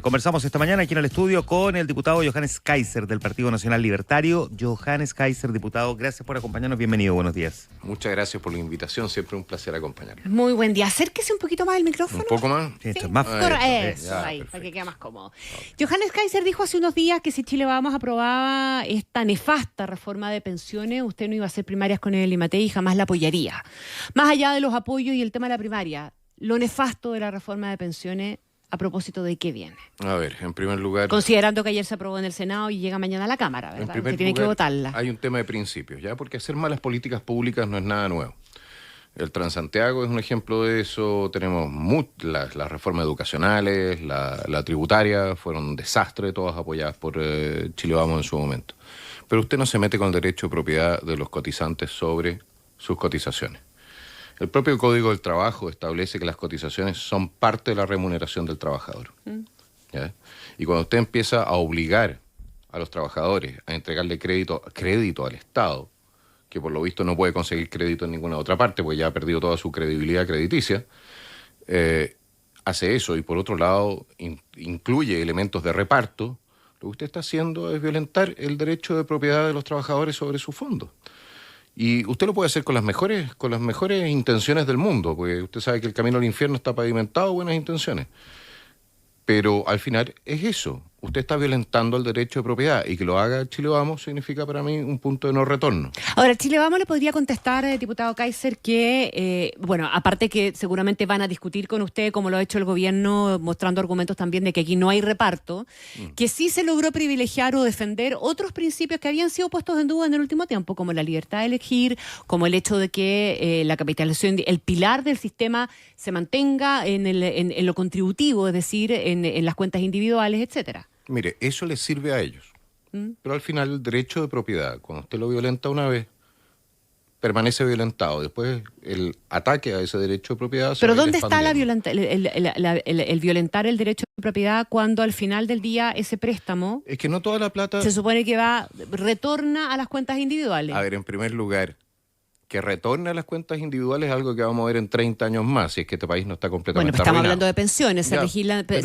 Conversamos esta mañana aquí en el estudio con el diputado Johannes Kaiser del Partido Nacional Libertario. Johannes Kaiser, diputado, gracias por acompañarnos. Bienvenido, buenos días. Muchas gracias por la invitación, siempre un placer acompañarlo. Muy buen día. Acérquese un poquito más el micrófono. ¿Un poco más? Sí, esto es más Eso, ahí, para que quede más cómodo. Johannes Kaiser dijo hace unos días que si Chile Vamos aprobaba esta nefasta reforma de pensiones, usted no iba a hacer primarias con el IMATEI y jamás la apoyaría. Más allá de los apoyos y el tema de la primaria, lo nefasto de la reforma de pensiones, ¿a propósito de qué viene? A ver, en primer lugar... Considerando que ayer se aprobó en el Senado y llega mañana a la Cámara, ¿verdad? En primer tiene que lugar, votarla. hay un tema de principios, ¿ya? Porque hacer malas políticas públicas no es nada nuevo. El Transantiago es un ejemplo de eso. Tenemos las reformas educacionales, la tributaria, fueron un desastre, todas apoyadas por Chile Vamos en su momento. Pero usted no se mete con el derecho de propiedad de los cotizantes sobre sus cotizaciones. El propio Código del Trabajo establece que las cotizaciones son parte de la remuneración del trabajador. ¿Ya? Y cuando usted empieza a obligar a los trabajadores a entregarle crédito al Estado, que por lo visto no puede conseguir crédito en ninguna otra parte, porque ya ha perdido toda su credibilidad crediticia, hace eso y por otro lado incluye elementos de reparto, lo que usted está haciendo es violentar el derecho de propiedad de los trabajadores sobre sus fondos. Y usted lo puede hacer con las mejores intenciones del mundo, porque usted sabe que el camino al infierno está pavimentado, buenas intenciones. Pero al final es eso. Usted está violentando el derecho de propiedad y que lo haga Chile Vamos significa para mí un punto de no retorno. Ahora, Chile Vamos le podría contestar, diputado Kaiser, que, aparte que seguramente van a discutir con usted, como lo ha hecho el gobierno, mostrando argumentos también de que aquí no hay reparto, que sí se logró privilegiar o defender otros principios que habían sido puestos en duda en el último tiempo, como la libertad de elegir, como el hecho de que la capitalización, el pilar del sistema se mantenga en lo contributivo, es decir, en las cuentas individuales, etcétera. Mire, eso les sirve a ellos. Pero al final el derecho de propiedad, cuando usted lo violenta una vez, permanece violentado. Después el ataque a ese derecho de propiedad... Pero ¿dónde está el violentar el derecho de propiedad cuando al final del día ese préstamo... Es que no toda la plata... Se supone que retorna a las cuentas individuales. A ver, en primer lugar, que retorne a las cuentas individuales es algo que vamos a ver en 30 años más, si es que este país no está completamente pero estamos arruinado. hablando de pensiones,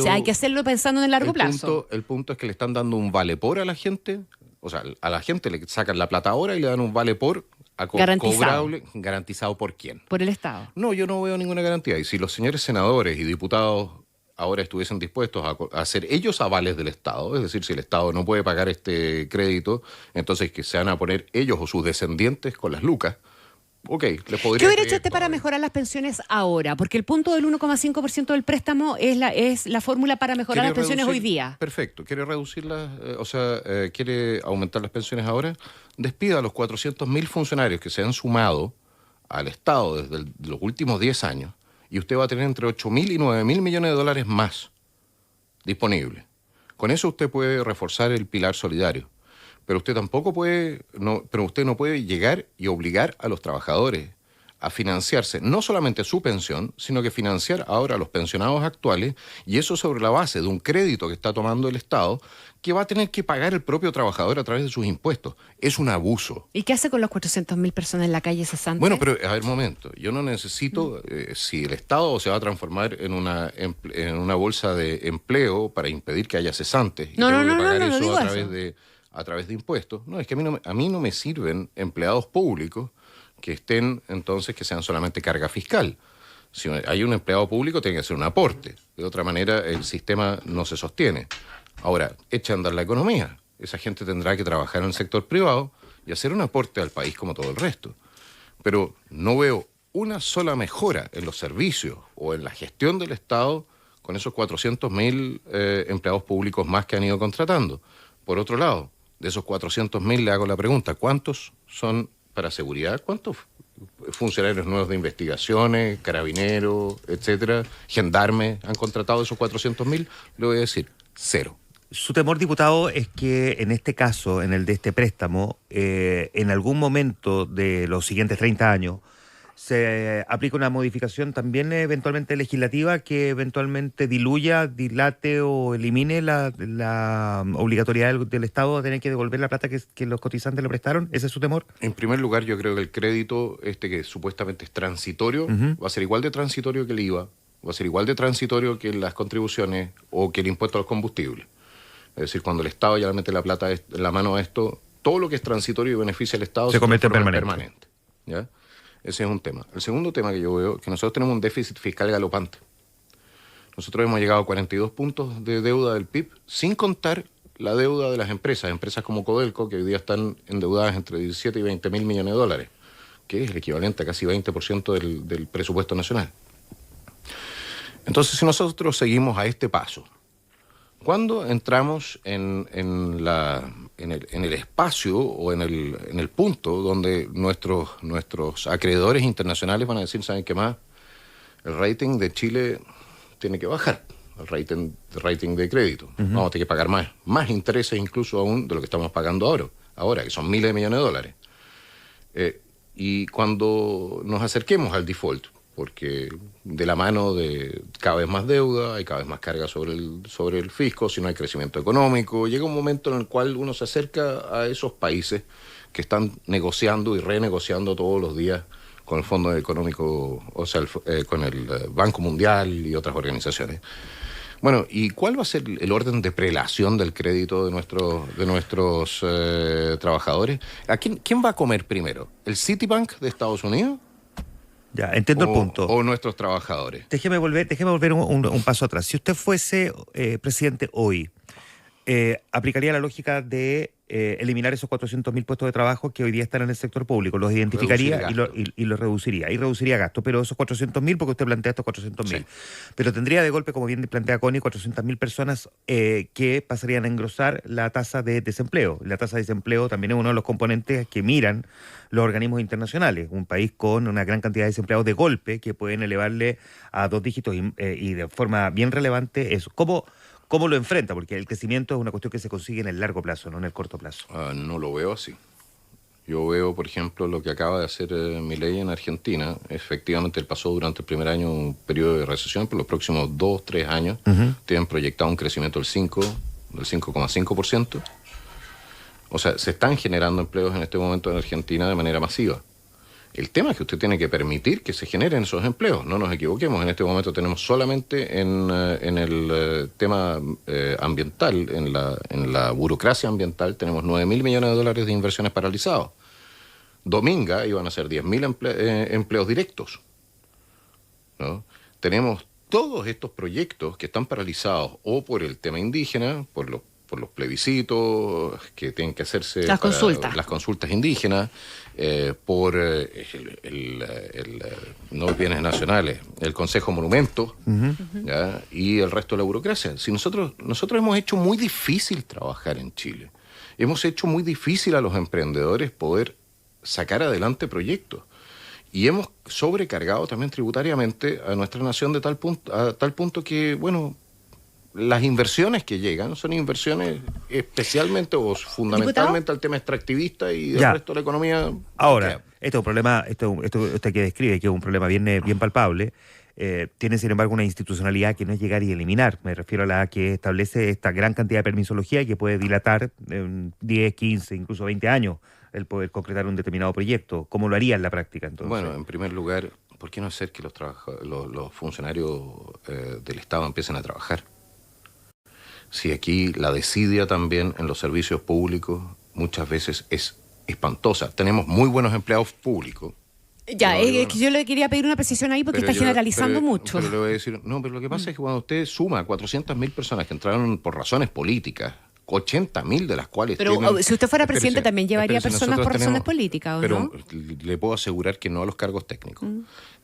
hay que hacerlo pensando en el largo plazo. El punto es que le están dando un vale por a la gente, o sea, a la gente le sacan la plata ahora y le dan un vale por cobrable, garantizado ¿por quién? Por el Estado. No, yo no veo ninguna garantía. Y si los señores senadores y diputados ahora estuviesen dispuestos a hacer ellos avales del Estado, es decir, si el Estado no puede pagar este crédito, entonces que se van a poner ellos o sus descendientes con las lucas. Le podría... ¿Qué hubiera hecho usted para mejorar las pensiones ahora? Porque el punto del 1,5% del préstamo es la fórmula para mejorar las pensiones hoy día. Perfecto. ¿Quiere reducirlas? ¿Quiere aumentar las pensiones ahora? Despida a los 400.000 funcionarios que se han sumado al Estado desde los últimos 10 años y usted va a tener entre 8.000 y 9.000 millones de dólares más disponibles. Con eso usted puede reforzar el pilar solidario. Pero usted no puede llegar y obligar a los trabajadores a financiarse no solamente su pensión, sino que financiar ahora a los pensionados actuales, y eso sobre la base de un crédito que está tomando el Estado, que va a tener que pagar el propio trabajador a través de sus impuestos. Es un abuso. ¿Y qué hace con los 400.000 personas en la calle cesante? Bueno, pero a ver, momento. Yo no necesito, si el Estado se va a transformar en una bolsa de empleo para impedir que haya cesantes, y tengo que pagar eso a través de impuestos. No, es que a mí no me sirven empleados públicos que estén, entonces, que sean solamente carga fiscal. Si hay un empleado público, tiene que hacer un aporte. De otra manera, el sistema no se sostiene. Ahora, echa a andar la economía. Esa gente tendrá que trabajar en el sector privado y hacer un aporte al país como todo el resto. Pero no veo una sola mejora en los servicios o en la gestión del Estado con esos 400.000 empleados públicos más que han ido contratando. Por otro lado, de esos 400.000 le hago la pregunta, ¿cuántos son para seguridad? ¿Cuántos funcionarios nuevos de investigaciones, carabineros, etcétera, gendarmes han contratado esos 400.000? Le voy a decir, 0. Su temor, diputado, es que en este caso, en el de este préstamo, en algún momento de los siguientes 30 años, se aplica una modificación también eventualmente legislativa que eventualmente dilate o elimine la obligatoriedad del Estado de tener que devolver la plata que los cotizantes le prestaron. ¿Ese es su temor? En primer lugar, yo creo que el crédito que supuestamente es transitorio, va a ser igual de transitorio que el IVA Va a ser igual de transitorio que las contribuciones o que el impuesto a los combustibles. Es decir, cuando el Estado ya le mete la mano a esto, todo lo que es transitorio y beneficia al Estado se convierte en permanente. ¿Ya? Ese es un tema. El segundo tema que yo veo es que nosotros tenemos un déficit fiscal galopante. Nosotros hemos llegado a 42 puntos de deuda del PIB, sin contar la deuda de las empresas como Codelco, que hoy día están endeudadas entre 17 y 20 mil millones de dólares, que es el equivalente a casi 20% del presupuesto nacional. Entonces, si nosotros seguimos a este paso, ¿cuándo entramos en el espacio o en el punto donde nuestros acreedores internacionales van a decir, ¿saben qué más? El rating de Chile tiene que bajar, el rating de crédito. Vamos a tener que pagar más intereses incluso aún de lo que estamos pagando ahora, que son miles de millones de dólares. Y cuando nos acerquemos al default, porque de la mano de cada vez más deuda, hay cada vez más carga sobre el fisco, si no hay crecimiento económico, llega un momento en el cual uno se acerca a esos países que están negociando y renegociando todos los días con el Fondo Económico, o sea, con el Banco Mundial y otras organizaciones. Bueno, ¿y cuál va a ser el orden de prelación del crédito de nuestros trabajadores? ¿A quién va a comer primero? ¿El Citibank de Estados Unidos? Ya, entiendo el punto. ¿O nuestros trabajadores? Déjeme volver un paso atrás. Si usted fuese presidente hoy, aplicaría la lógica de eliminar esos 400.000 puestos de trabajo que hoy día están en el sector público, los identificaría y los reduciría. Y reduciría gasto, pero esos 400.000, porque usted plantea estos 400.000. Sí. Pero tendría de golpe, como bien plantea Connie, 400.000 personas que pasarían a engrosar la tasa de desempleo. La tasa de desempleo también es uno de los componentes que miran los organismos internacionales. Un país con una gran cantidad de desempleados de golpe que pueden elevarle a 2 dígitos y de forma bien relevante eso. ¿Cómo lo enfrenta? Porque el crecimiento es una cuestión que se consigue en el largo plazo, no en el corto plazo. No lo veo así. Yo veo, por ejemplo, lo que acaba de hacer Milei en Argentina. Efectivamente, él pasó durante el primer año un periodo de recesión, pero los próximos 2-3 años tienen proyectado un crecimiento del 5,5%. O sea, se están generando empleos en este momento en Argentina de manera masiva. El tema es que usted tiene que permitir que se generen esos empleos. No nos equivoquemos, en este momento tenemos solamente en el tema ambiental, en la burocracia ambiental, tenemos 9.000 millones de dólares de inversiones paralizados. Dominga iban a ser 10.000 empleos directos, ¿no? Tenemos todos estos proyectos que están paralizados o por el tema indígena, por los plebiscitos que tienen que hacerse, las consultas indígenas, por no bienes nacionales, el Consejo Monumento, ¿ya? Y el resto de la burocracia. Si nosotros hemos hecho muy difícil trabajar en Chile, hemos hecho muy difícil a los emprendedores poder sacar adelante proyectos. Y hemos sobrecargado también tributariamente a nuestra nación a tal punto que, bueno, las inversiones que llegan son inversiones especialmente o fundamentalmente al tema extractivista y del resto de la economía. Ahora, esto es un problema, esto que describe, que es un problema bien palpable. Tiene, sin embargo, una institucionalidad que no es llegar y eliminar. Me refiero a la que establece esta gran cantidad de permisología que puede dilatar 10, 15, incluso 20 años el poder concretar un determinado proyecto. ¿Cómo lo haría en la práctica, entonces? Bueno, en primer lugar, ¿por qué no hacer que los funcionarios del Estado empiecen a trabajar? Si aquí la desidia también en los servicios públicos muchas veces es espantosa. Tenemos muy buenos empleados públicos. Ya, es que yo le quería pedir una precisión ahí porque está generalizando mucho. Pero le voy a decir, pero lo que pasa es que cuando usted suma 400.000 personas que entraron por razones políticas, 80.000 de las cuales Pero si usted fuera presidente también llevaría personas por razones políticas, ¿o no? Pero le puedo asegurar que no a los cargos técnicos.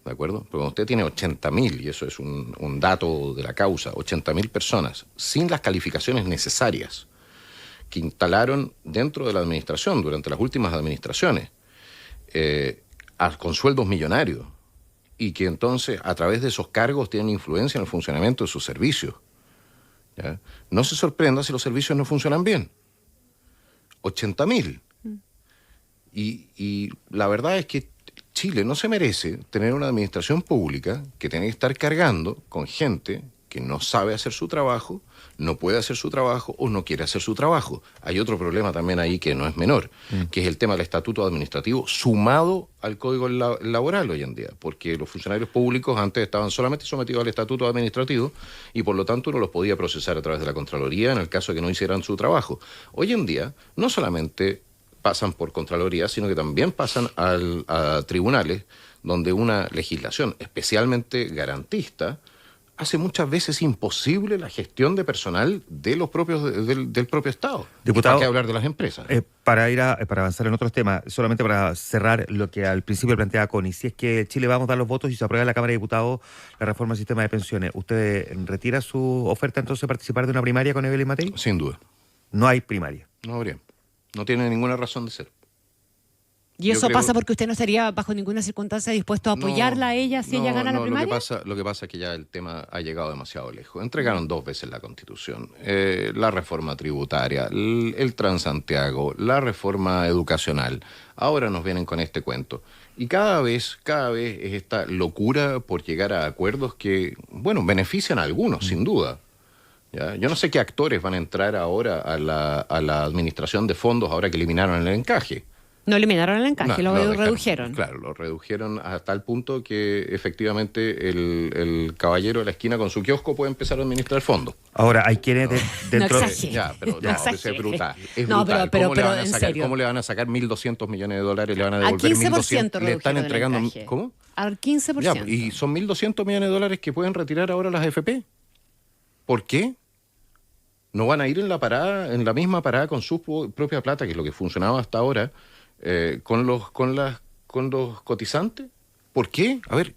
¿De acuerdo? Pero cuando usted tiene 80.000, y eso es un dato de la causa, 80.000 personas sin las calificaciones necesarias que instalaron dentro de la administración, durante las últimas administraciones, con sueldos millonarios, y que entonces a través de esos cargos tienen influencia en el funcionamiento de sus servicios. ¿Ya? No se sorprenda si los servicios no funcionan bien. 80.000. Y la verdad es que Chile no se merece tener una administración pública que tiene que estar cargando con gente que no sabe hacer su trabajo, no puede hacer su trabajo o no quiere hacer su trabajo. Hay otro problema también ahí que no es menor, que es el tema del estatuto administrativo sumado al código laboral hoy en día, porque los funcionarios públicos antes estaban solamente sometidos al estatuto administrativo y por lo tanto uno los podía procesar a través de la Contraloría en el caso de que no hicieran su trabajo. Hoy en día no solamente pasan por Contraloría, sino que también pasan a tribunales donde una legislación especialmente garantista hace muchas veces imposible la gestión de personal de los propios del propio Estado. Diputado, ¿Para qué hablar de las empresas? Para avanzar en otros temas, solamente para cerrar lo que al principio planteaba Connie, si es que Chile vamos a dar los votos y se aprueba en la Cámara de Diputados la reforma del sistema de pensiones, ¿usted retira su oferta entonces de participar de una primaria con Evelyn Matei? Sin duda. No hay primaria. No habría. No tiene ninguna razón de ser. ¿Y eso pasa porque usted no estaría bajo ninguna circunstancia dispuesto a apoyarla a ella si ella gana la primaria? Lo que pasa es que ya el tema ha llegado demasiado lejos. Entregaron 2 veces la Constitución, la reforma tributaria, el Transantiago, la reforma educacional. Ahora nos vienen con este cuento. Y cada vez es esta locura por llegar a acuerdos que, bueno, benefician a algunos, sin duda. ¿Ya? Yo no sé qué actores van a entrar ahora a la administración de fondos ahora que eliminaron el encaje. No eliminaron el encaje, lo redujeron. Claro, lo redujeron hasta tal punto que efectivamente el caballero de la esquina con su kiosco puede empezar a administrar fondos. Ahora, hay quienes dentro no de... Ya, pero no, es brutal. Es no, brutal. Pero en serio. ¿Cómo le van a sacar 1.200 millones de dólares? Le van a devolver 1.200. Le están entregando... ¿Cómo? Al 15%. Ya, y son 1.200 millones de dólares que pueden retirar ahora las AFP. ¿Por qué? ¿No van a ir en la misma parada con su propia plata, que es lo que funcionaba hasta ahora, con los cotizantes? ¿Por qué? A ver,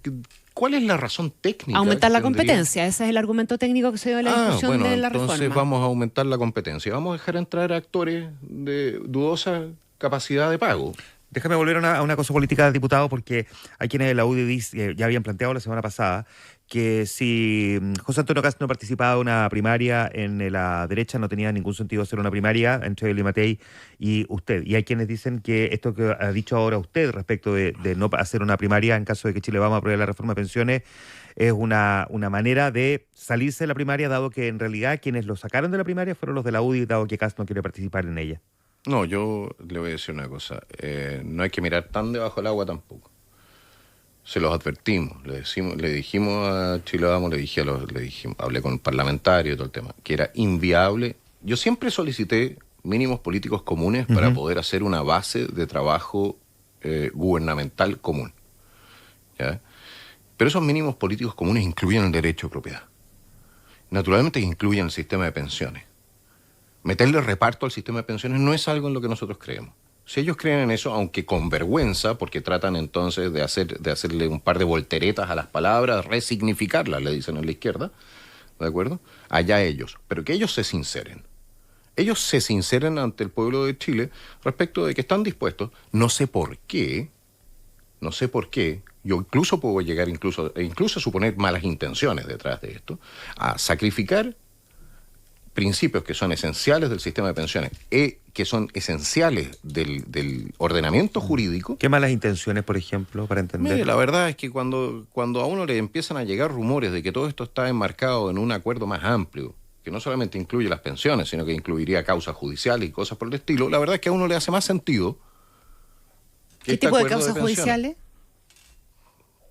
¿cuál es la razón técnica? Aumentar la competencia, ese es el argumento técnico que se dio en la discusión de la reforma. Entonces vamos a aumentar la competencia, vamos a dejar entrar a actores de dudosa capacidad de pago. Déjame volver a una cosa política, diputado, porque hay quienes de la UDI ya habían planteado la semana pasada que si José Antonio Kast no participaba de una primaria en la derecha, no tenía ningún sentido hacer una primaria entre Evelyn Matei y usted. Y hay quienes dicen que esto que ha dicho ahora usted respecto de no hacer una primaria en caso de que Chile vamos a aprobar la reforma de pensiones es una manera de salirse de la primaria, dado que en realidad quienes lo sacaron de la primaria fueron los de la UDI, dado que Kast no quiere participar en ella. No, yo le voy a decir una cosa. No hay que mirar tan debajo del agua tampoco. Se los advertimos, le dijimos a Chile Vamos, hablé con el parlamentario y todo el tema, que era inviable. Yo siempre solicité mínimos políticos comunes para poder hacer una base de trabajo gubernamental común. ¿Ya? Pero esos mínimos políticos comunes incluyen el derecho de propiedad. Naturalmente incluyen el sistema de pensiones. Meterle reparto al sistema de pensiones no es algo en lo que nosotros creemos. Si ellos creen en eso, aunque con vergüenza, porque tratan entonces de hacerle un par de volteretas a las palabras, resignificarlas, le dicen en la izquierda, ¿de acuerdo? Allá ellos, pero que ellos se sinceren. Ellos se sinceren ante el pueblo de Chile respecto de que están dispuestos, no sé por qué, yo incluso puedo llegar incluso a suponer malas intenciones detrás de esto, a sacrificar principios que son esenciales del sistema de pensiones, que son esenciales del ordenamiento jurídico. ¿Qué malas intenciones, por ejemplo, para entender? Mire, la verdad es que cuando a uno le empiezan a llegar rumores de que todo esto está enmarcado en un acuerdo más amplio, que no solamente incluye las pensiones, sino que incluiría causas judiciales y cosas por el estilo, la verdad es que a uno le hace más sentido que ¿Qué tipo de causas judiciales?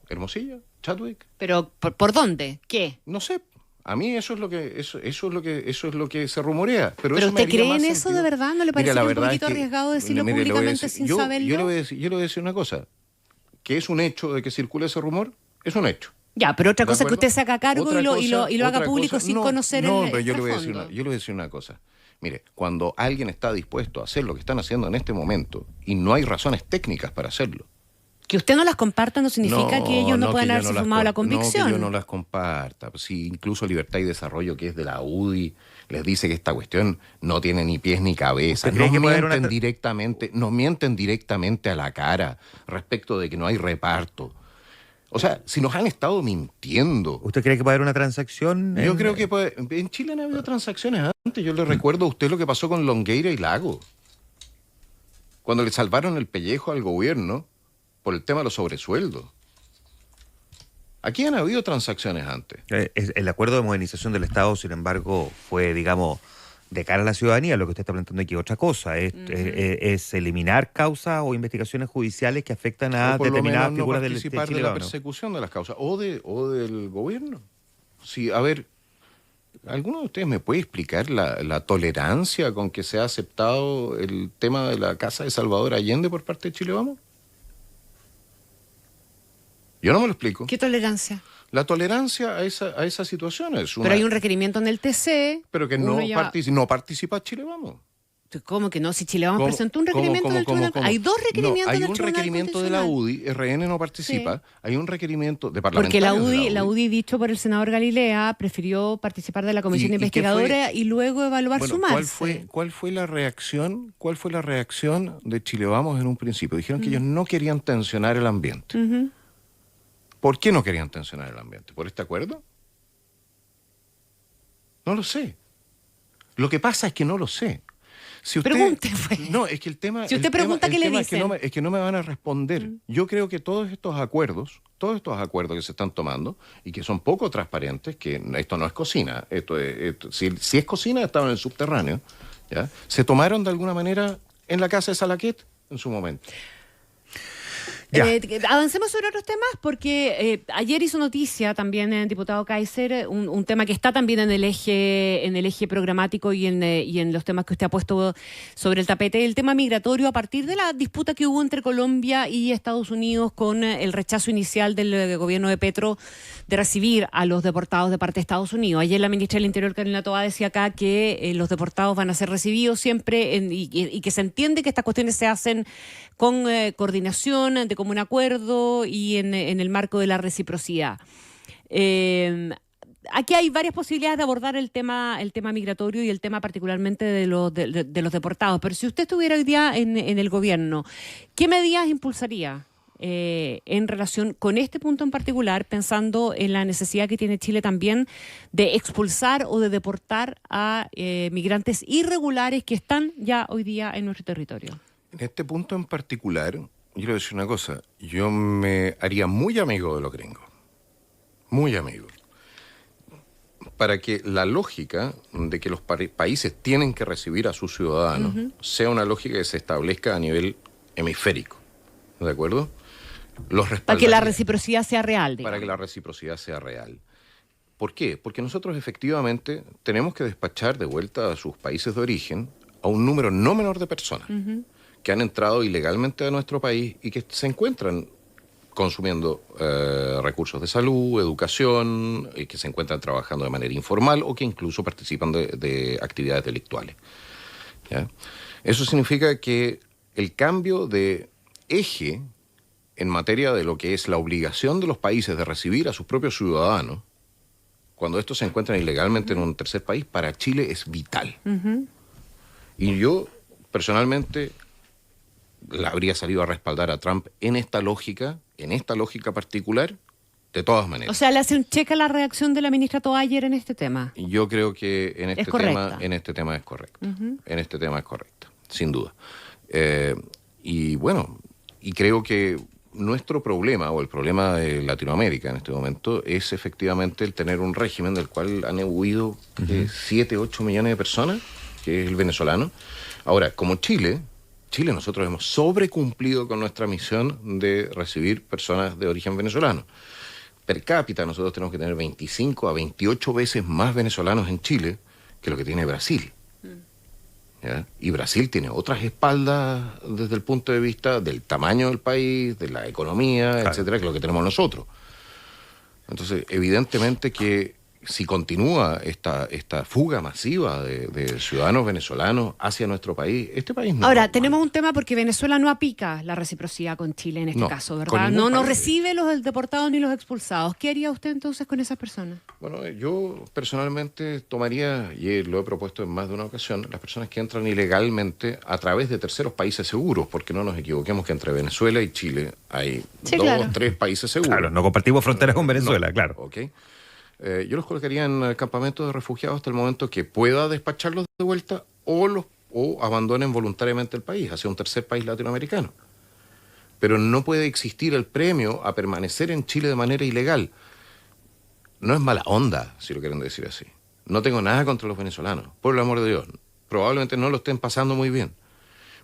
Hermosilla, Chadwick. ¿Pero por dónde? ¿Qué? No sé. A mí eso es lo que se rumorea. ¿Pero usted cree en eso de verdad? ¿No le parece un poquito arriesgado decirlo públicamente sin saberlo? Yo le voy a decir una cosa. Que es un hecho de que circule ese rumor, es un hecho. Ya, pero otra cosa es que usted se haga cargo y lo haga público sin conocer el pero yo le voy a decir una cosa. Mire, cuando alguien está dispuesto a hacer lo que están haciendo en este momento y no hay razones técnicas para hacerlo. Que usted no las comparta no significa que ellos no puedan haberse sumado a la convicción. No, que yo no las comparta. Si incluso Libertad y Desarrollo, que es de la UDI, les dice que esta cuestión no tiene ni pies ni cabeza. Nos mienten directamente a la cara respecto de que no hay reparto. O sea, si nos han estado mintiendo. ¿Usted cree que puede haber una transacción? Yo creo que en Chile han habido transacciones antes. Yo le recuerdo a usted lo que pasó con Longueira y Lago. Cuando le salvaron el pellejo al gobierno por el tema de los sobresueldos. Aquí han habido transacciones antes. El acuerdo de modernización del Estado, sin embargo, fue, digamos, de cara a la ciudadanía. Lo que usted está planteando aquí es otra cosa. Es eliminar causas o investigaciones judiciales que afectan a determinadas figuras del Estado. Participar de la persecución de las causas o del gobierno. Sí, a ver, ¿alguno de ustedes me puede explicar la tolerancia con que se ha aceptado el tema de la casa de Salvador Allende por parte de Chile Vamos? Yo no me lo explico. ¿Qué tolerancia? La tolerancia a esa situación es una... Pero hay un requerimiento en el TC. Pero que no participa Chile Vamos. ¿Cómo que no? Si Chile Vamos presentó un requerimiento del Tribunal... Hay dos requerimientos del Tribunal Hay un requerimiento de la UDI, RN no participa, sí. Hay un requerimiento de parlamentarios. Porque la UDI, dicho por el senador Galilea, prefirió participar de la comisión investigadora y luego evaluar sumarse. ¿Cuál fue la reacción de Chile Vamos en un principio? Dijeron que ellos no querían tensionar el ambiente. ¿Por qué no querían tensionar el ambiente? ¿Por este acuerdo? No lo sé. Lo que pasa es que no lo sé. Si usted, pregunte, pues. No, es que el tema... Si usted pregunta, ¿qué le dicen? Es que no me van a responder. Yo creo que todos estos acuerdos que se están tomando y que son poco transparentes, que esto no es cocina, si es cocina, estaba en el subterráneo, ¿ya? Se tomaron de alguna manera en la casa de Salaquet en su momento. Avancemos sobre otros temas porque ayer hizo noticia también el diputado Kaiser, un tema que está también en el eje programático y en los temas que usted ha puesto sobre el tapete, el tema migratorio a partir de la disputa que hubo entre Colombia y Estados Unidos con el rechazo inicial del gobierno de Petro de recibir a los deportados de parte de Estados Unidos. Ayer la ministra del Interior, Carolina Toá, decía acá que los deportados van a ser recibidos siempre y que se entiende que estas cuestiones se hacen con coordinación, de común acuerdo y en el marco de la reciprocidad. Aquí hay varias posibilidades de abordar el tema migratorio y el tema particularmente de los deportados. Pero si usted estuviera hoy día en el gobierno, ¿qué medidas impulsaría en relación con este punto en particular, pensando en la necesidad que tiene Chile también de expulsar o de deportar a migrantes irregulares que están ya hoy día en nuestro territorio? En este punto en particular, yo le voy a decir una cosa, yo me haría muy amigo de los gringos, muy amigo, para que la lógica de que los países tienen que recibir a sus ciudadanos sea una lógica que se establezca a nivel hemisférico, ¿de acuerdo? Para que la reciprocidad sea real, digamos. Para que la reciprocidad sea real. ¿Por qué? Porque nosotros efectivamente tenemos que despachar de vuelta a sus países de origen a un número no menor de personas que han entrado ilegalmente a nuestro país y que se encuentran consumiendo recursos de salud, educación, y que se encuentran trabajando de manera informal o que incluso participan de actividades delictuales. ¿Ya? Eso significa que el cambio de eje en materia de lo que es la obligación de los países de recibir a sus propios ciudadanos, cuando estos se encuentran ilegalmente en un tercer país, para Chile es vital. Y yo, personalmente, la habría salido a respaldar a Trump en esta lógica particular, de todas maneras. O sea, le hace un cheque a la reacción de la ministra Toá ayer en este tema. Yo creo que en este tema es correcto. En este tema es correcto, sin duda. Y bueno, y creo que nuestro problema, o el problema de Latinoamérica en este momento, es efectivamente el tener un régimen del cual han huido 7, 8 millones de personas, que es el venezolano. Ahora, como Chile, nosotros hemos sobrecumplido con nuestra misión de recibir personas de origen venezolano. Per cápita nosotros tenemos que tener 25 a 28 veces más venezolanos en Chile que lo que tiene Brasil. ¿Ya? Y Brasil tiene otras espaldas desde el punto de vista del tamaño del país, de la economía, etcétera, que lo que tenemos nosotros. Entonces, evidentemente que si continúa esta fuga masiva de ciudadanos venezolanos hacia nuestro país, este país no... Ahora, tenemos un tema porque Venezuela no aplica la reciprocidad con Chile en este caso, ¿verdad? No recibe los deportados ni los expulsados. ¿Qué haría usted entonces con esas personas? Bueno, yo personalmente tomaría, y lo he propuesto en más de una ocasión, las personas que entran ilegalmente a través de terceros países seguros, porque no nos equivoquemos que entre Venezuela y Chile hay 3 países seguros. Claro, no compartimos fronteras con Venezuela, claro. Ok. Yo los colocaría en campamentos de refugiados hasta el momento que pueda despacharlos de vuelta o abandonen voluntariamente el país, hacia un tercer país latinoamericano. Pero no puede existir el premio a permanecer en Chile de manera ilegal. no es mala onda, si lo quieren decir así. No tengo nada contra los venezolanos, por el amor de Dios. Probablemente no lo estén pasando muy bien.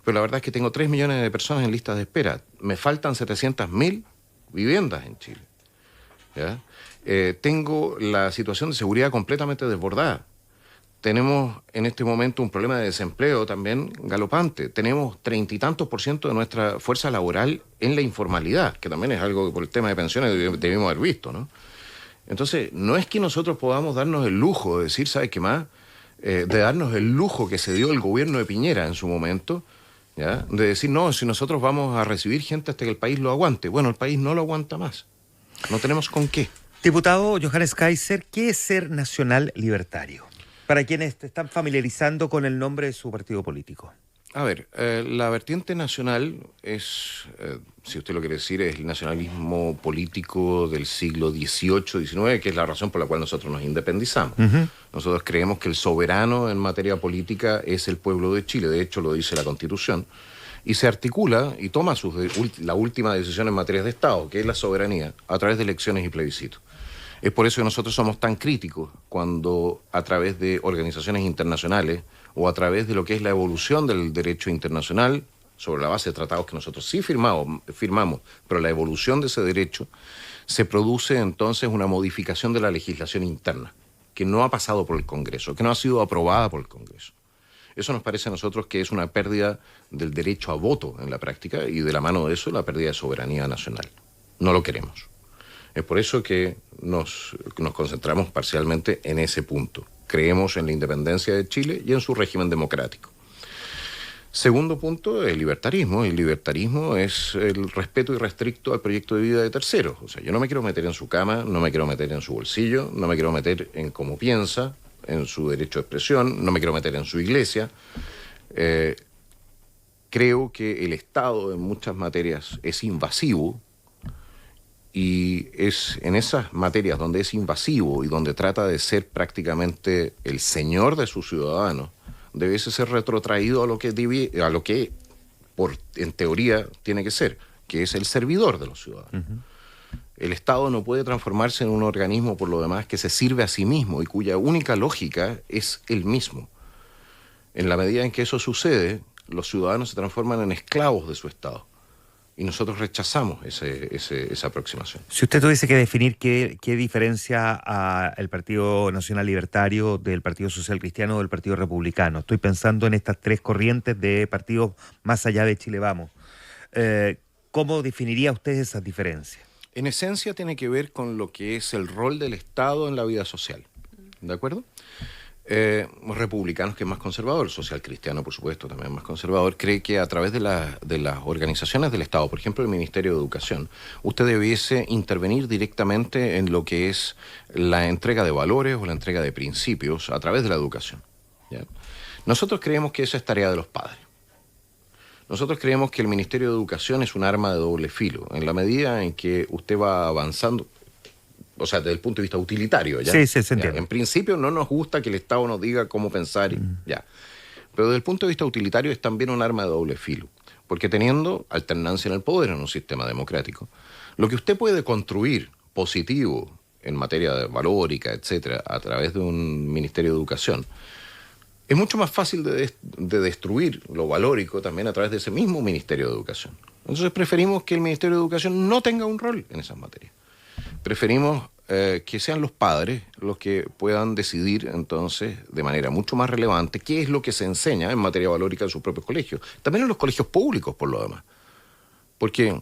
Pero la verdad es que tengo 3 millones de personas en listas de espera. Me faltan 700.000 viviendas en Chile. ¿Ya? Tengo la situación de seguridad completamente desbordada. Tenemos en este momento un problema de desempleo también galopante. Tenemos 30 y tantos % de nuestra fuerza laboral en la informalidad, que también es algo que por el tema de pensiones debimos haber visto, ¿no? Entonces, no es que nosotros podamos darnos el lujo de decir, ¿sabes qué más? De darnos el lujo que se dio el gobierno de Piñera en su momento, ¿ya? De decir, no, si nosotros vamos a recibir gente hasta que el país lo aguante. Bueno, el país no lo aguanta más. No tenemos con qué. Diputado Johannes Kaiser, ¿qué es ser nacional libertario? Para quienes te están familiarizando con el nombre de su partido político. A ver, la vertiente nacional es, si usted lo quiere decir, es el nacionalismo político del siglo XVIII, XIX, que es la razón por la cual nosotros nos independizamos. Nosotros creemos que el soberano en materia política es el pueblo de Chile, de hecho lo dice la Constitución, y se articula y toma la última decisión en materia de Estado, que es la soberanía, a través de elecciones y plebiscitos. Es por eso que nosotros somos tan críticos cuando a través de organizaciones internacionales o a través de lo que es la evolución del derecho internacional, sobre la base de tratados que nosotros sí firmamos, pero la evolución de ese derecho, se produce entonces una modificación de la legislación interna, que no ha pasado por el Congreso, que no ha sido aprobada por el Congreso. Eso nos parece a nosotros que es una pérdida del derecho a voto en la práctica y de la mano de eso la pérdida de soberanía nacional. No lo queremos. Es por eso que nos concentramos parcialmente en ese punto. Creemos en la independencia de Chile y en su régimen democrático. Segundo punto, el libertarismo. El libertarismo es el respeto irrestricto al proyecto de vida de terceros. O sea, yo no me quiero meter en su cama, no me quiero meter en su bolsillo, no me quiero meter en cómo piensa, en su derecho de expresión, no me quiero meter en su iglesia. Creo que el Estado en muchas materias es invasivo. Y es en esas materias donde es invasivo y donde trata de ser prácticamente el señor de sus ciudadanos, debe ser retrotraído a lo que en teoría tiene que ser, que es el servidor de los ciudadanos. El Estado no puede transformarse en un organismo, por lo demás, que se sirve a sí mismo y cuya única lógica es el mismo. En la medida en que eso sucede, los ciudadanos se transforman en esclavos de su Estado. Y nosotros rechazamos esa aproximación. Si usted tuviese que definir qué diferencia al Partido Nacional Libertario del Partido Social Cristiano o del Partido Republicano, estoy pensando en estas 3 corrientes de partidos más allá de Chile Vamos. ¿Cómo definiría usted esas diferencias? En esencia tiene que ver con lo que es el rol del Estado en la vida social. ¿De acuerdo? Republicanos, que es más conservador, social cristiano, por supuesto, también es más conservador, cree que a través de las organizaciones del Estado, por ejemplo el Ministerio de Educación, usted debiese intervenir directamente en lo que es la entrega de valores o la entrega de principios a través de la educación, ¿ya? Nosotros creemos que esa es tarea de los padres. Nosotros creemos que el Ministerio de Educación es un arma de doble filo, en la medida en que usted va avanzando. O sea, desde el punto de vista utilitario, ¿ya? Sí, se entiende. En principio no nos gusta que el Estado nos diga cómo pensar, ya. Pero desde el punto de vista utilitario es también un arma de doble filo. Porque teniendo alternancia en el poder en un sistema democrático, lo que usted puede construir positivo en materia de valórica, etcétera, a través de un Ministerio de Educación, es mucho más fácil de destruir lo valórico también a través de ese mismo Ministerio de Educación. Entonces preferimos que el Ministerio de Educación no tenga un rol en esas materias. Preferimos que sean los padres los que puedan decidir entonces de manera mucho más relevante qué es lo que se enseña en materia valórica en sus propios colegios. También en los colegios públicos, por lo demás. Porque,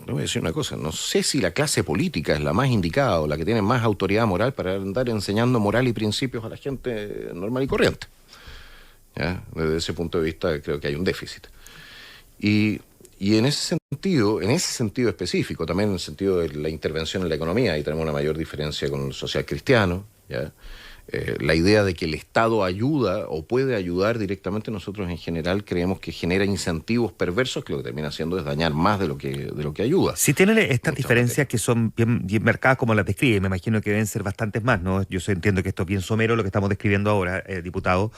le voy a decir una cosa, no sé si la clase política es la más indicada o la que tiene más autoridad moral para andar enseñando moral y principios a la gente normal y corriente. ¿Ya? Desde ese punto de vista creo que hay un déficit. Y en ese sentido específico, también en el sentido de la intervención en la economía, ahí tenemos una mayor diferencia con el social cristiano, ¿ya? La idea de que el Estado ayuda o puede ayudar directamente, nosotros en general creemos que genera incentivos perversos que lo que termina haciendo es dañar más de lo que ayuda. Si tienen estas diferencias que son bien marcadas como las describe, me imagino que deben ser bastantes más, ¿no? Yo entiendo que esto es bien somero lo que estamos describiendo ahora, diputado.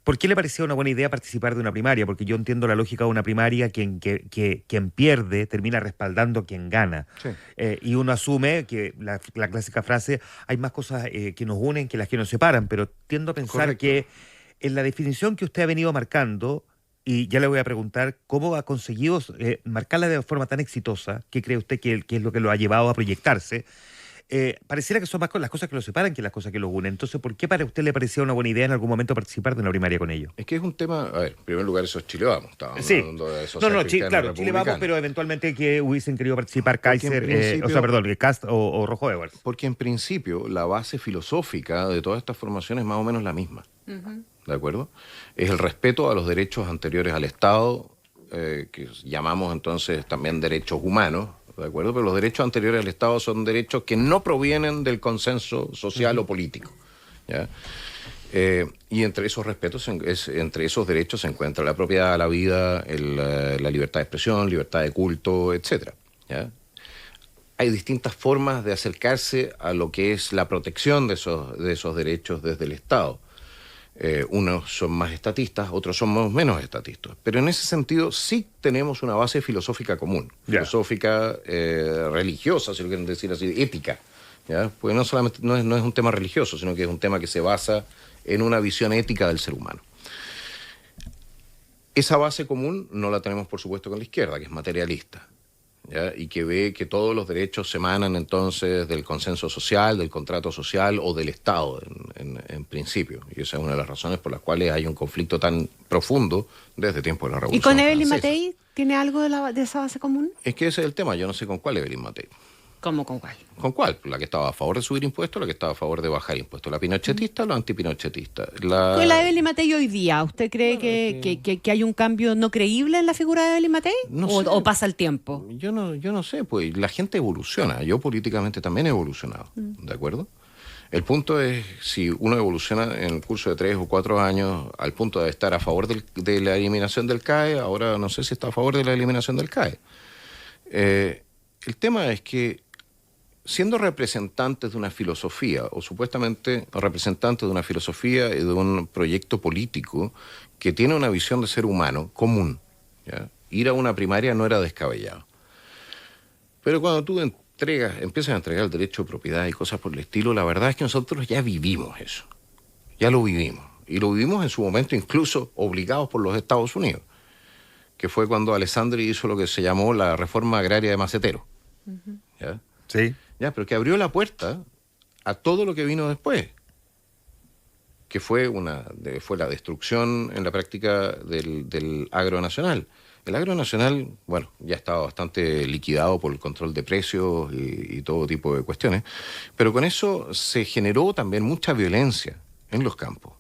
¿Por qué le parecía una buena idea participar de una primaria? Porque yo entiendo la lógica de una primaria, quien pierde termina respaldando a quien gana. Sí. Y uno asume que la clásica frase, hay más cosas que nos unen que las que nos separan, pero tiendo a pensar Correcto. que en la definición que usted ha venido marcando, y ya le voy a preguntar, ¿cómo ha conseguido marcarla de forma tan exitosa? ¿Qué cree usted que es lo que lo ha llevado a proyectarse? Pareciera que son más las cosas que los separan que las cosas que los unen. Entonces, ¿por qué para usted le parecía una buena idea en algún momento participar de una primaria con ellos? Es que es un tema, a ver, en primer lugar eso es Chile Vamos, estábamos Sí. hablando de Claro, Chile Vamos, pero eventualmente que hubiesen querido participar Kaiser, Kast o Rojo Edwards. Porque en principio la base filosófica de todas estas formaciones es más o menos la misma, ¿de acuerdo? Es el respeto a los derechos anteriores al Estado, que llamamos entonces también derechos humanos, ¿de acuerdo? Pero los derechos anteriores al Estado son derechos que no provienen del consenso social o político, ¿ya? Y entre esos respetos, entre esos derechos se encuentra la propiedad, la vida, la libertad de expresión, libertad de culto, etcétera, ¿ya? Hay distintas formas de acercarse a lo que es la protección de esos derechos desde el Estado. Unos son más estatistas, otros somos menos estatistas. Pero en ese sentido sí tenemos una base filosófica común, filosófica, religiosa, si lo quieren decir así, ética, ¿ya? Porque no solamente no es un tema religioso, sino que es un tema que se basa en una visión ética del ser humano. Esa base común no la tenemos, por supuesto, con la izquierda, que es materialista, ¿ya? Y que ve que todos los derechos se emanan entonces del consenso social, del contrato social o del Estado en principio. Y esa es una de las razones por las cuales hay un conflicto tan profundo desde tiempos de la Revolución Francesa. ¿Y con Evelyn Francesa. Matei tiene algo de esa base común? Es que ese es el tema, yo no sé con cuál Evelyn Matei. ¿Cómo con cuál? ¿Con cuál? La que estaba a favor de subir impuestos, la que estaba a favor de bajar impuestos. ¿La pinochetista o la antipinochetista? Con la Evelyn Matei hoy día, ¿usted cree que hay un cambio no creíble en la figura de Evelyn Matei? No sé. ¿O pasa el tiempo? Yo no sé, pues la gente evoluciona. Yo políticamente también he evolucionado, ¿de acuerdo? El punto es, si uno evoluciona en el curso de 3 o 4 años al punto de estar a favor de la eliminación del CAE, ahora no sé si está a favor de la eliminación del CAE. El tema es que siendo representantes de una filosofía, o supuestamente representantes de una filosofía y de un proyecto político que tiene una visión de ser humano común, ¿ya? Ir a una primaria no era descabellado. Pero cuando tú empiezas a entregar el derecho de propiedad y cosas por el estilo, la verdad es que nosotros ya vivimos eso. Ya lo vivimos. Y lo vivimos en su momento incluso obligados por los Estados Unidos, que fue cuando Alessandri hizo lo que se llamó la reforma agraria de Macetero. ¿Ya? Sí. Ya, pero que abrió la puerta a todo lo que vino después, que fue la destrucción en la práctica del agro nacional. El agro nacional, bueno, ya estaba bastante liquidado por el control de precios y todo tipo de cuestiones, pero con eso se generó también mucha violencia en los campos,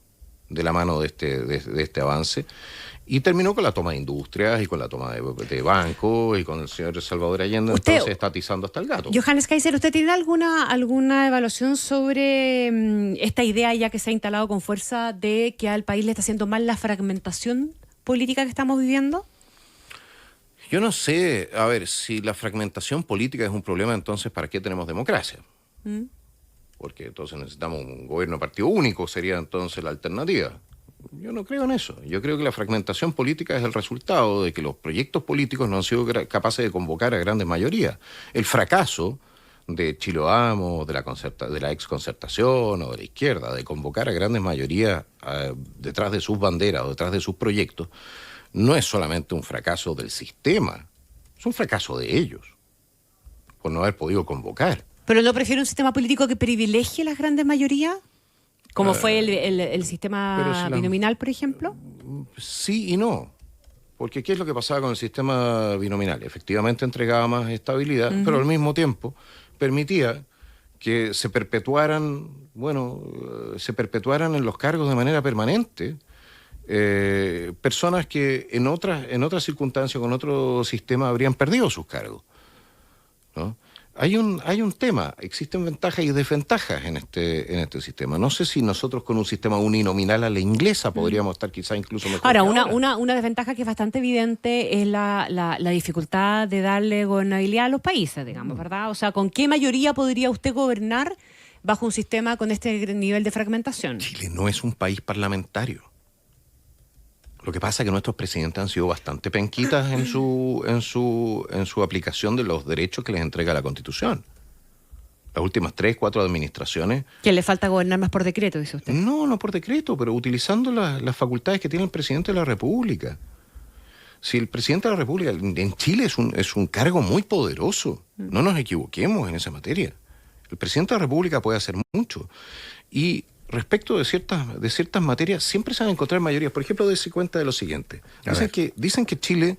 de la mano de este avance. Y terminó con la toma de industrias y con la toma de bancos y con el señor Salvador Allende entonces estatizando hasta el gato. Johannes Kaiser, ¿usted tiene alguna evaluación sobre esta idea ya que se ha instalado con fuerza de que al país le está haciendo mal la fragmentación política que estamos viviendo? Yo no sé, a ver, si la fragmentación política es un problema, entonces ¿para qué tenemos democracia? Porque entonces necesitamos un gobierno de partido único, sería entonces la alternativa. Yo no creo en eso. Yo creo que la fragmentación política es el resultado de que los proyectos políticos no han sido capaces de convocar a grandes mayorías. El fracaso de Chile Vamos, de la exconcertación o de la izquierda, de convocar a grandes mayorías detrás de sus banderas o detrás de sus proyectos, no es solamente un fracaso del sistema, es un fracaso de ellos, por no haber podido convocar. ¿Pero no prefiere un sistema político que privilegie las grandes mayorías? ¿Como fue el sistema binominal, por ejemplo? Sí y no. Porque ¿qué es lo que pasaba con el sistema binominal? Efectivamente entregaba más estabilidad, pero al mismo tiempo permitía que se perpetuaran en los cargos de manera permanente personas que en otras circunstancias, con otro sistema, habrían perdido sus cargos, ¿no? hay un tema, existen ventajas y desventajas en este sistema. No sé si nosotros con un sistema uninominal a la inglesa podríamos estar quizá incluso mejor. Ahora, una desventaja que es bastante evidente es la dificultad de darle gobernabilidad a los países, digamos, ¿verdad? O sea, ¿con qué mayoría podría usted gobernar bajo un sistema con este nivel de fragmentación? Chile no es un país parlamentario. Lo que pasa es que nuestros presidentes han sido bastante penquitas en su aplicación de los derechos que les entrega la Constitución. Las últimas 3, 4 administraciones... ¿Que le falta gobernar más por decreto, dice usted? No por decreto, pero utilizando las facultades que tiene el presidente de la República. Si el presidente de la República en Chile es un cargo muy poderoso, no nos equivoquemos en esa materia. El presidente de la República puede hacer mucho. Y respecto de ciertas materias, siempre se van a encontrar mayorías. Por ejemplo, dése cuenta de lo siguiente. Dicen que Chile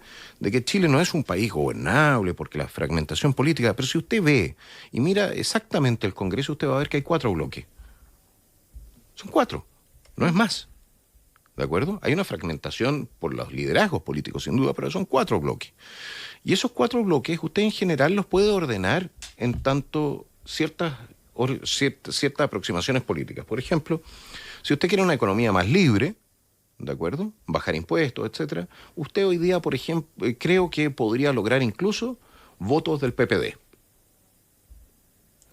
no es un país gobernable porque la fragmentación política, pero si usted ve y mira exactamente el Congreso, usted va a ver que hay 4 bloques. Son 4, no es más. ¿De acuerdo? Hay una fragmentación por los liderazgos políticos, sin duda, pero son 4 bloques. Y esos 4 bloques, usted en general los puede ordenar en tanto ciertas aproximaciones políticas. Por ejemplo, si usted quiere una economía más libre, ¿de acuerdo? Bajar impuestos, etcétera, usted hoy día, por ejemplo, creo que podría lograr incluso votos del PPD.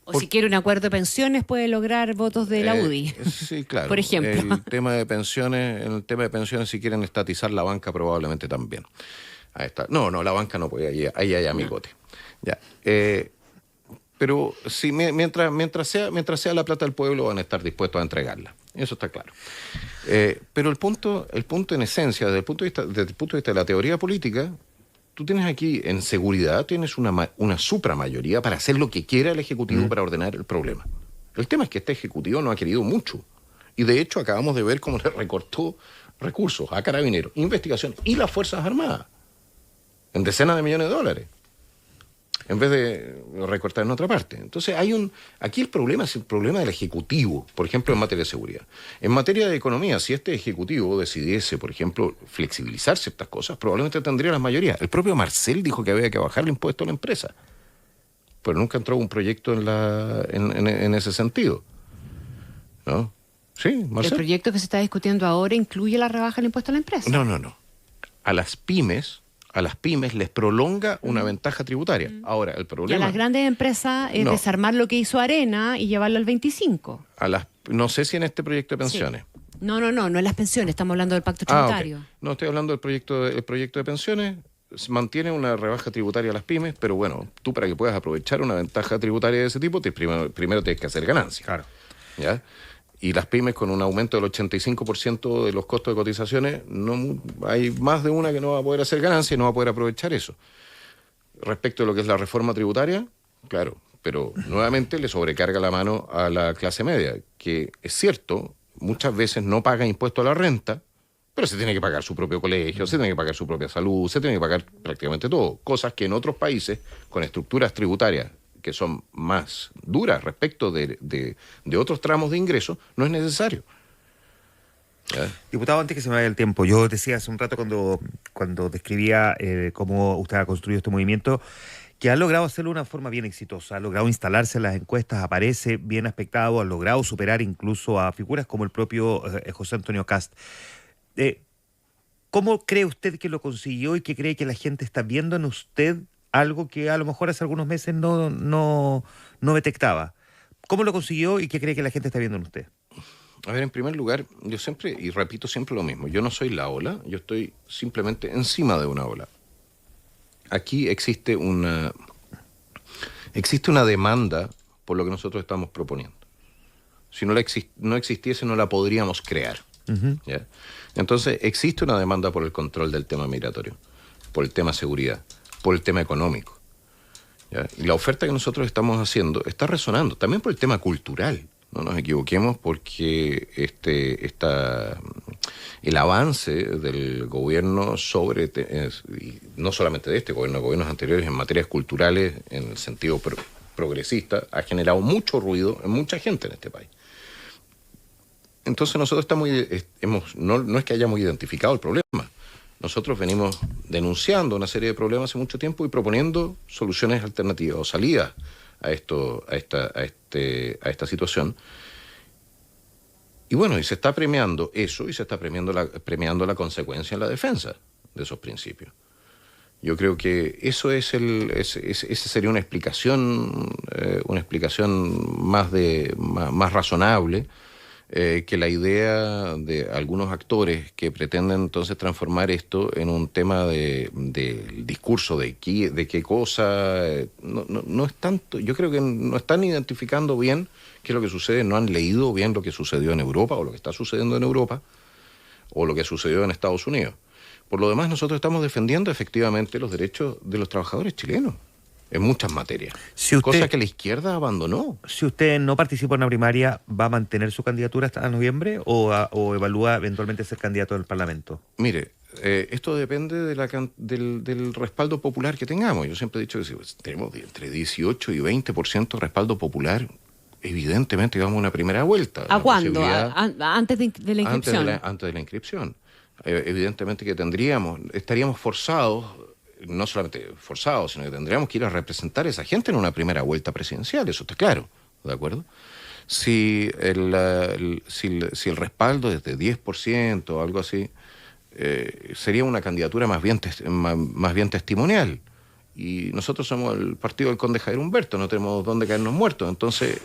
O si quiere un acuerdo de pensiones, puede lograr votos de la UDI. Sí, claro. Por ejemplo. En el tema de pensiones, si quieren estatizar la banca, probablemente también. Ahí está. No, la banca no puede, ahí hay amigote. Ya. Pero sí, mientras sea la plata del pueblo, van a estar dispuestos a entregarla. Eso está claro. Pero el punto en esencia, desde el punto de vista de la teoría política, tú tienes aquí, en seguridad, tienes una supramayoría para hacer lo que quiera el Ejecutivo para ordenar el problema. El tema es que este Ejecutivo no ha querido mucho. Y de hecho acabamos de ver cómo le recortó recursos a Carabineros, Investigación y las Fuerzas Armadas en decenas de millones de dólares, en vez de recortar en otra parte. Entonces aquí el problema es el problema del Ejecutivo, por ejemplo, en materia de seguridad. En materia de economía, si este Ejecutivo decidiese, por ejemplo, flexibilizar ciertas cosas, probablemente tendría las mayorías. El propio Marcel dijo que había que bajar el impuesto a la empresa, pero nunca entró un proyecto en ese sentido, ¿no? Sí, Marcel. ¿El proyecto que se está discutiendo ahora incluye la rebaja del impuesto a la empresa? No. A las pymes les prolonga una ventaja tributaria. Ahora, el problema... Y a las grandes empresas es desarmar lo que hizo Arena y llevarlo al 25. No sé si en este proyecto de pensiones. Sí. No en las pensiones, estamos hablando del pacto tributario. Okay. No, estoy hablando del proyecto de pensiones. Mantiene una rebaja tributaria a las pymes, pero bueno, tú para que puedas aprovechar una ventaja tributaria de ese tipo, primero tienes que hacer ganancias. Claro. ¿Ya? Y las pymes con un aumento del 85% de los costos de cotizaciones, hay más de una que no va a poder hacer ganancias y no va a poder aprovechar eso. Respecto a lo que es la reforma tributaria, claro, pero nuevamente le sobrecarga la mano a la clase media, que es cierto, muchas veces no paga impuesto a la renta, pero se tiene que pagar su propio colegio, se tiene que pagar su propia salud, se tiene que pagar prácticamente todo, cosas que en otros países con estructuras tributarias que son más duras respecto de otros tramos de ingresos, no es necesario. ¿Ya? Diputado, antes que se me vaya el tiempo, yo decía hace un rato cuando describía cómo usted ha construido este movimiento, que ha logrado hacerlo de una forma bien exitosa, ha logrado instalarse en las encuestas, aparece bien aspectado, ha logrado superar incluso a figuras como el propio José Antonio Kast. ¿Cómo cree usted que lo consiguió y qué cree que la gente está viendo en usted algo que a lo mejor hace algunos meses no detectaba? ¿Cómo lo consiguió y qué cree que la gente está viendo en usted? A ver, en primer lugar, yo siempre, y repito siempre lo mismo, yo no soy la ola, yo estoy simplemente encima de una ola. Aquí existe una demanda por lo que nosotros estamos proponiendo. Si no existiese, no la podríamos crear. Uh-huh. ¿Ya? Entonces, existe una demanda por el control del tema migratorio, por el tema seguridad, por el tema económico. ¿Ya? Y la oferta que nosotros estamos haciendo está resonando también por el tema cultural. No nos equivoquemos, porque el avance del gobierno y no solamente de este gobierno, gobiernos anteriores en materias culturales, en el sentido progresista, ha generado mucho ruido en mucha gente en este país. Entonces nosotros no es que hayamos identificado el problema. Nosotros venimos denunciando una serie de problemas hace mucho tiempo y proponiendo soluciones alternativas o salidas a esta situación. Y bueno, y se está premiando eso y se está premiando la consecuencia en la defensa de esos principios. Yo creo que eso esa sería una explicación más razonable que la idea de algunos actores que pretenden entonces transformar esto en un tema del discurso de qué cosa. No es tanto. Yo creo que no están identificando bien qué es lo que sucede, no han leído bien lo que sucedió en Europa o lo que está sucediendo en Europa o lo que sucedió en Estados Unidos. Por lo demás, nosotros estamos defendiendo efectivamente los derechos de los trabajadores chilenos en muchas materias, cosa que la izquierda abandonó. Si usted no participa en una primaria, ¿va a mantener su candidatura hasta noviembre o evalúa eventualmente ser candidato del Parlamento? Mire, esto depende del respaldo popular que tengamos. Yo siempre he dicho que si tenemos entre 18 y 20% respaldo popular, evidentemente vamos a una primera vuelta. ¿A cuándo? ¿Antes de la inscripción? Antes de la inscripción. Evidentemente que estaríamos forzados, no solamente forzados, sino que tendríamos que ir a representar a esa gente en una primera vuelta presidencial, eso está claro, ¿de acuerdo? Si el respaldo es de 10% o algo así, sería una candidatura más bien testimonial. Y nosotros somos el partido del conde Javier Humberto, no tenemos dónde caernos muertos, entonces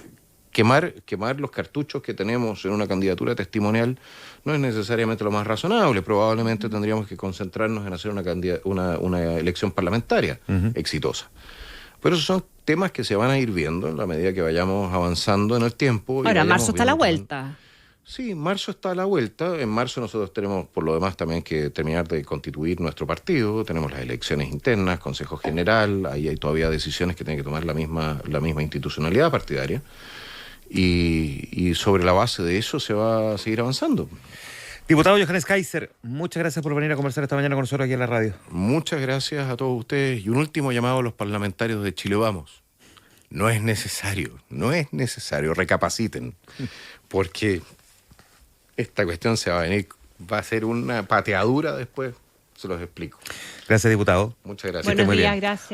quemar los cartuchos que tenemos en una candidatura testimonial no es necesariamente lo más razonable. Probablemente tendríamos que concentrarnos en hacer una elección parlamentaria exitosa. Pero esos son temas que se van a ir viendo en la medida que vayamos avanzando en el tiempo. Ahora, marzo está a la vuelta. Sí, marzo está a la vuelta. En marzo nosotros tenemos, por lo demás, también que terminar de constituir nuestro partido. Tenemos las elecciones internas, Consejo General. Ahí hay todavía decisiones que tiene que tomar la misma institucionalidad partidaria. Y sobre la base de eso se va a seguir avanzando. Diputado Johannes Kaiser, muchas gracias por venir a conversar esta mañana con nosotros aquí en la radio. Muchas gracias a todos ustedes. Y un último llamado a los parlamentarios de Chile Vamos. No es necesario, recapaciten, porque esta cuestión va a ser una pateadura después, se los explico. Gracias, diputado. Muchas gracias. Buenos días, gracias.